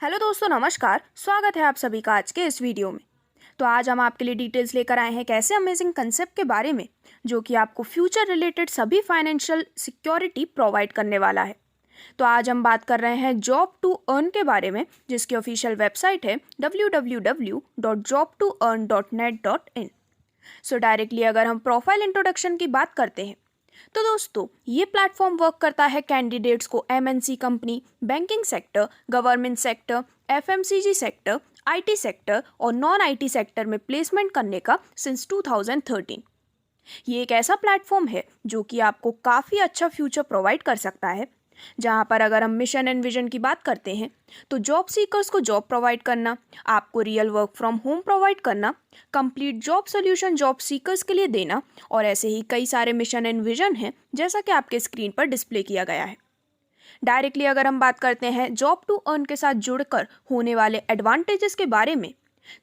Hello दोस्तों, नमस्कार। स्वागत है आप सभी का आज के इस वीडियो में। तो आज हम आपके लिए डिटेल्स लेकर आए हैं एक ऐसे अमेजिंग कंसेप्ट के बारे में जो कि आपको फ्यूचर रिलेटेड सभी फाइनेंशियल सिक्योरिटी प्रोवाइड करने वाला है। तो आज हम बात कर रहे हैं जॉब टू अर्न के बारे में, जिसकी ऑफिशियल वेबसाइट है www.jobtoearn.net.in। सो डायरेक्टली अगर हम प्रोफाइल इंट्रोडक्शन की बात करते हैं तो दोस्तों ये प्लेटफॉर्म वर्क करता है कैंडिडेट्स को MNC company, banking sector, government sector, FMCG sector, IT sector और नॉन आईटी सेक्टर में प्लेसमेंट करने का सिंस 2013। ये एक ऐसा प्लेटफॉर्म है जो कि आपको काफ़ी अच्छा फ्यूचर प्रोवाइड कर सकता है, जहाँ पर अगर हम मिशन एंड विजन की बात करते हैं तो जॉब सीकर्स को जॉब प्रोवाइड करना, आपको real work from home provide करना, complete job solution job seekers के लिए देना और ऐसे ही कई सारे मिशन एंड विजन हैं जैसा कि आपके स्क्रीन पर डिस्प्ले किया गया है। डायरेक्टली अगर हम बात करते हैं जॉब टू अर्न के साथ जुड़कर होने वाले एडवांटेजेस के बारे में,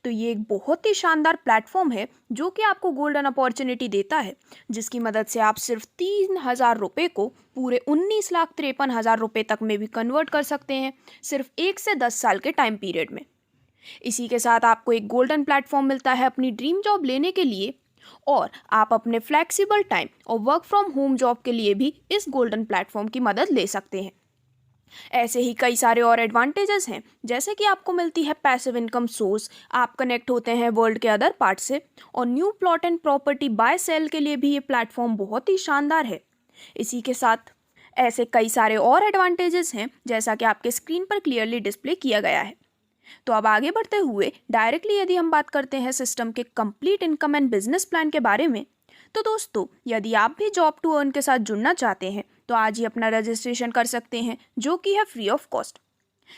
तो ये एक बहुत ही शानदार प्लेटफॉर्म है जो कि आपको गोल्डन अपॉर्चुनिटी देता है, जिसकी मदद से आप सिर्फ 3,000 रुपये को पूरे 19,53,000 रुपये तक में भी कन्वर्ट कर सकते हैं, सिर्फ 1 से 10 साल के टाइम पीरियड में। इसी के साथ आपको एक गोल्डन प्लेटफॉर्म मिलता है अपनी ड्रीम जॉब लेने के लिए, और आप अपने फ्लैक्सिबल टाइम और वर्क फ्रॉम होम जॉब के लिए भी इस गोल्डन प्लेटफॉर्म की मदद ले सकते हैं। ऐसे ही कई सारे और एडवांटेजेस हैं, जैसे कि आपको मिलती है पैसिव इनकम सोर्स, आप कनेक्ट होते हैं वर्ल्ड के अदर पार्ट से, और new plot and property buy sell के लिए भी ये प्लेटफॉर्म बहुत ही शानदार है। इसी के साथ ऐसे कई सारे और एडवांटेजेस हैं जैसा कि आपके स्क्रीन पर क्लियरली डिस्प्ले किया गया है। तो अब आगे बढ़ते हुए डायरेक्टली यदि हम बात करते हैं सिस्टम के complete income and business plan के बारे में, तो दोस्तों यदि आप भी जॉब टू अर्न के साथ जुड़ना चाहते हैं तो आज ही अपना रजिस्ट्रेशन कर सकते हैं, जो कि है फ्री ऑफ कॉस्ट।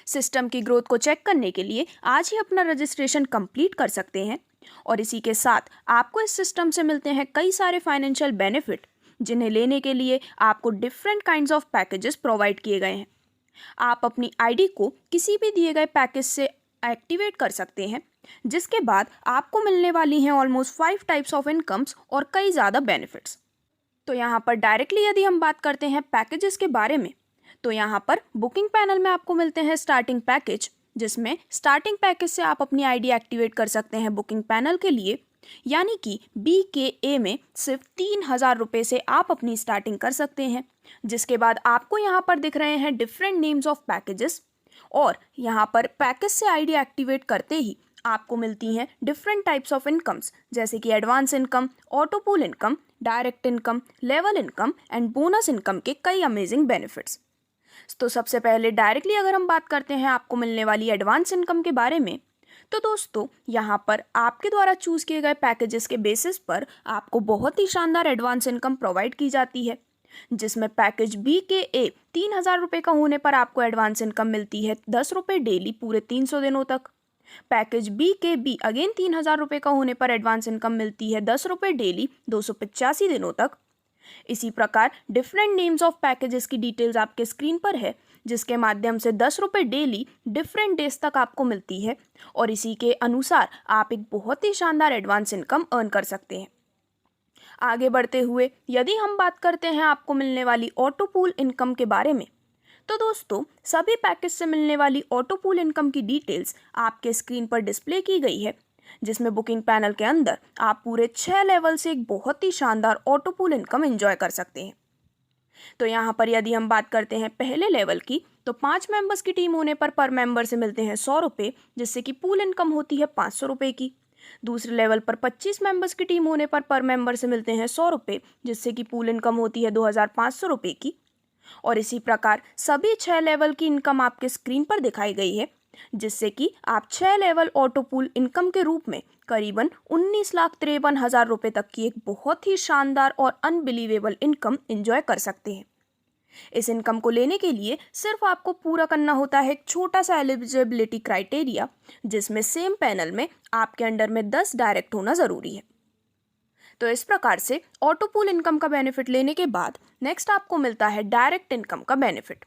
सिस्टम की ग्रोथ को चेक करने के लिए आज ही अपना रजिस्ट्रेशन कंप्लीट कर सकते हैं, और इसी के साथ आपको इस सिस्टम से मिलते हैं कई सारे फाइनेंशियल बेनिफिट, जिन्हें लेने के लिए आपको different kinds of packages provide किए गए हैं। आप अपनी आईडी को किसी भी दिए गए पैकेज से एक्टिवेट कर सकते हैं, जिसके बाद आपको मिलने वाली हैं ऑलमोस्ट 5 टाइप्स ऑफ इनकम्स और कई ज़्यादा बेनिफिट्स। तो यहाँ पर डायरेक्टली यदि हम बात करते हैं पैकेजेस के बारे में, तो यहाँ पर बुकिंग पैनल में आपको मिलते हैं स्टार्टिंग पैकेज, जिसमें स्टार्टिंग पैकेज से आप अपनी आईडी एक्टिवेट कर सकते हैं बुकिंग पैनल के लिए, यानी कि BKA में सिर्फ 3,000 रुपये से आप अपनी स्टार्टिंग कर सकते हैं। जिसके बाद आपको यहाँ पर दिख रहे हैं डिफरेंट नेम्स ऑफ पैकेजेस, और यहाँ पर पैकेज से आईडी एक्टिवेट करते ही आपको मिलती हैं डिफरेंट टाइप्स ऑफ इनकम्स, जैसे कि advance income, auto pool income, direct income, level income and bonus income के कई अमेजिंग बेनिफिट्स। तो सबसे पहले डायरेक्टली अगर हम बात करते हैं आपको मिलने वाली एडवांस इनकम के बारे में, तो दोस्तों यहाँ पर आपके द्वारा चूज किए गए पैकेजेस के बेसिस पर आपको बहुत ही शानदार एडवांस इनकम प्रोवाइड की जाती है, जिसमें पैकेज BKA 3,000 रुपये का होने पर आपको एडवांस इनकम मिलती है 10 रुपये डेली पूरे 300 दिनों तक। पैकेज BKB अगेन 3,000 रुपये का होने पर एडवांस इनकम मिलती है 10 रुपये डेली 285 दिनों तक। इसी प्रकार डिफरेंट नेम्स ऑफ पैकेजेस की डिटेल्स आपके स्क्रीन पर है, जिसके माध्यम से 10 रुपये डेली डिफरेंट डेज तक आपको मिलती है, और इसी के अनुसार आप एक बहुत ही शानदार एडवांस इनकम अर्न कर सकते हैं। आगे बढ़ते हुए यदि हम बात करते हैं आपको मिलने वाली ऑटो पूल इनकम के बारे में, तो दोस्तों सभी पैकेज से मिलने वाली ऑटो पूल इनकम की डिटेल्स आपके स्क्रीन पर डिस्प्ले की गई है, जिसमें बुकिंग पैनल के अंदर आप पूरे 6 लेवल से एक बहुत ही शानदार ऑटो पूल इनकम एंजॉय कर सकते हैं। तो यहाँ पर यदि हम बात करते हैं पहले लेवल की, तो 5 मेंबर्स की टीम होने पर मेंबर से मिलते हैं 100 रुपये, जिससे कि पूल इनकम होती है 500 रुपये की। दूसरे लेवल पर 25 मेंबर्स की टीम होने पर मेंबर से मिलते हैं 100 रुपये, जिससे कि पूल इनकम होती है 2,500 रुपये की। और इसी प्रकार सभी 6 लेवल की इनकम आपके स्क्रीन पर दिखाई गई है, जिससे कि आप 6 लेवल ऑटो पूल इनकम के रूप में करीबन 19,53,000 रुपये तक की एक बहुत ही शानदार और अनबिलीवेबल इनकम एंजॉय कर सकते हैं। इस इनकम को लेने के लिए सिर्फ आपको पूरा करना होता है एक छोटा सा एलिजिबिलिटी क्राइटेरिया, जिसमें सेम पैनल में आपके अंडर में 10 डायरेक्ट होना ज़रूरी है। तो इस प्रकार से ऑटो पूल इनकम का बेनिफिट लेने के बाद नेक्स्ट आपको मिलता है डायरेक्ट इनकम का बेनिफिट।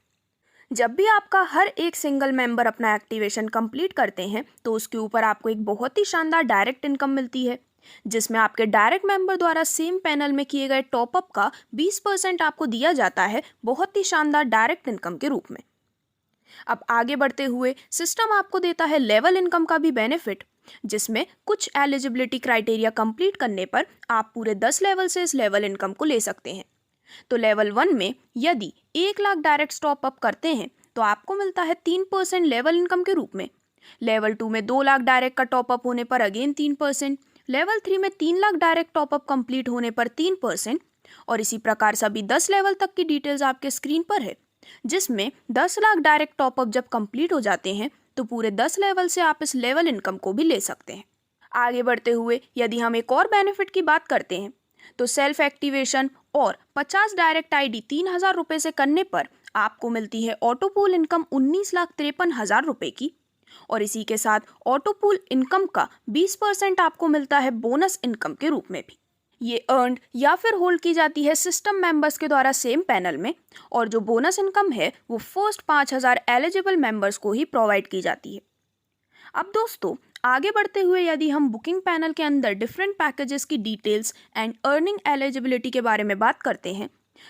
जब भी आपका हर एक सिंगल मेंबर अपना एक्टिवेशन कंप्लीट करते हैं तो उसके ऊपर आपको एक बहुत ही शानदार डायरेक्ट इनकम मिलती है, जिसमें आपके डायरेक्ट मेंबर द्वारा सेम पैनल में किए गए टॉपअप का 20% आपको दिया जाता है बहुत ही शानदार डायरेक्ट इनकम के रूप में। अब आगे बढ़ते हुए सिस्टम आपको देता है लेवल इनकम का भी बेनिफिट, जिसमें कुछ एलिजिबिलिटी क्राइटेरिया कंप्लीट करने पर आप पूरे 10 लेवल से इस लेवल इनकम को ले सकते हैं। तो लेवल 1 में यदि 1 लाख डायरेक्ट टॉप अप करते हैं तो आपको मिलता है 3% लेवल इनकम के रूप में। लेवल 2 में 2 लाख डायरेक्ट का टॉप अप होने पर अगेन 3%। लेवल 3 में 3 lakh direct top up complete होने पर 3%। और इसी प्रकार सभी 10 लेवल तक की डिटेल्स आपके स्क्रीन पर है, जिसमें 10 लाख डायरेक्ट टॉप अप जब कंप्लीट हो जाते हैं तो पूरे 10 लेवल से आप इस लेवल इनकम को भी ले सकते हैं। आगे बढ़ते हुए यदि हम एक और बेनिफिट की बात करते हैं तो सेल्फ एक्टिवेशन और 50 डायरेक्ट आईडी 3,000 रुपये से करने पर आपको मिलती है ऑटो पूल इनकम 19,53,000 रुपये की। और इसी के साथ ऑटो पूल इनकम का 20% आपको मिलता है बोनस इनकम के रूप में भी। ये अर्नड या फिर होल्ड की जाती है सिस्टम मेंबर्स के द्वारा सेम पैनल में, और जो बोनस इनकम है वो फर्स्ट 5,000 एलिजिबल मेंबर्स को ही प्रोवाइड की जाती है। अब दोस्तों आगे बढ़ते हुए यदि हम बुकिंग पैनल के अंदर डिफरेंट पैकेजेस की डिटेल्स एंड अर्निंग एलिजिबिलिटी के बारे में बात करते हैं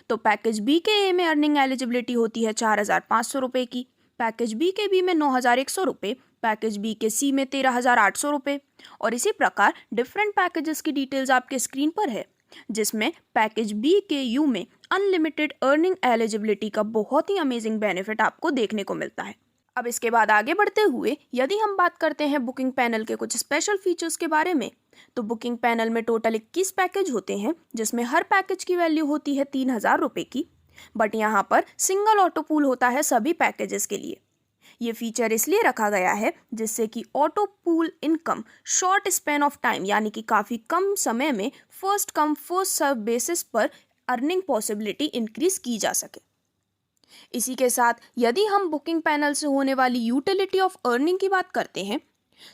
तो पैकेज बी के ए में अर्निंग एलिजिबिलिटी होती है 4,500 रुपये की, पैकेज बी के बी में 9,100 रुपये, पैकेज बी के सी में 13,800 रुपये। और इसी प्रकार डिफरेंट पैकेजेस की डिटेल्स आपके स्क्रीन पर है, जिसमें पैकेज बी के यू में अनलिमिटेड अर्निंग एलिजिबिलिटी का बहुत ही अमेजिंग बेनिफिट आपको देखने को मिलता है। अब इसके बाद आगे बढ़ते हुए यदि हम बात करते हैं बुकिंग पैनल के कुछ स्पेशल फीचर्स के बारे में तो बुकिंग पैनल में टोटल 21 पैकेज होते हैं, जिसमें हर पैकेज की वैल्यू होती है 3,000 रुपये की। बट यहाँ पर सिंगल ऑटो पूल होता है सभी पैकेजेस के लिए। ये फीचर इसलिए रखा गया है जिससे कि auto pool income short span of time यानी कि काफ़ी कम समय में first come first serve basis पर अर्निंग पॉसिबिलिटी इंक्रीज की जा सके। इसी के साथ यदि हम बुकिंग पैनल से होने वाली यूटिलिटी ऑफ अर्निंग की बात करते हैं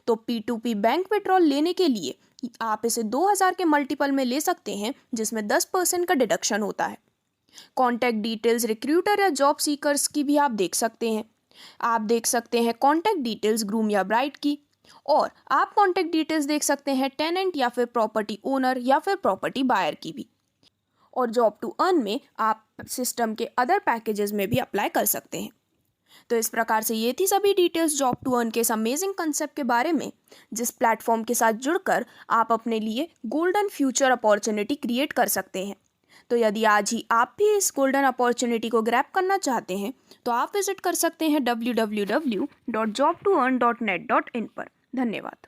तो P2P बैंक विड्रॉल लेने के लिए आप इसे 2,000 के मल्टीपल में ले सकते हैं, जिसमें 10% का डिडक्शन होता है। कॉन्टैक्ट डिटेल्स रिक्रूटर या जॉब सीकर्स की भी आप देख सकते हैं। आप देख सकते हैं कॉन्टैक्ट डिटेल्स ग्रूम या ब्राइड की, और आप कॉन्टैक्ट डिटेल्स देख सकते हैं टेनेंट या फिर प्रॉपर्टी ओनर या फिर प्रॉपर्टी बायर की भी। और जॉब टू अर्न में आप सिस्टम के अदर पैकेजेस में भी अप्लाई कर सकते हैं। तो इस प्रकार से ये थी सभी डिटेल्स जॉब टू अर्न के इस अमेजिंग कंसेप्ट के बारे में, जिस प्लेटफॉर्म के साथ जुड़कर आप अपने लिए गोल्डन फ्यूचर अपॉर्चुनिटी क्रिएट कर सकते हैं। तो यदि आज ही आप भी इस गोल्डन अपॉर्चुनिटी को ग्रैब करना चाहते हैं तो आप विजिट कर सकते हैं www.jobtoearn.net.in पर। धन्यवाद।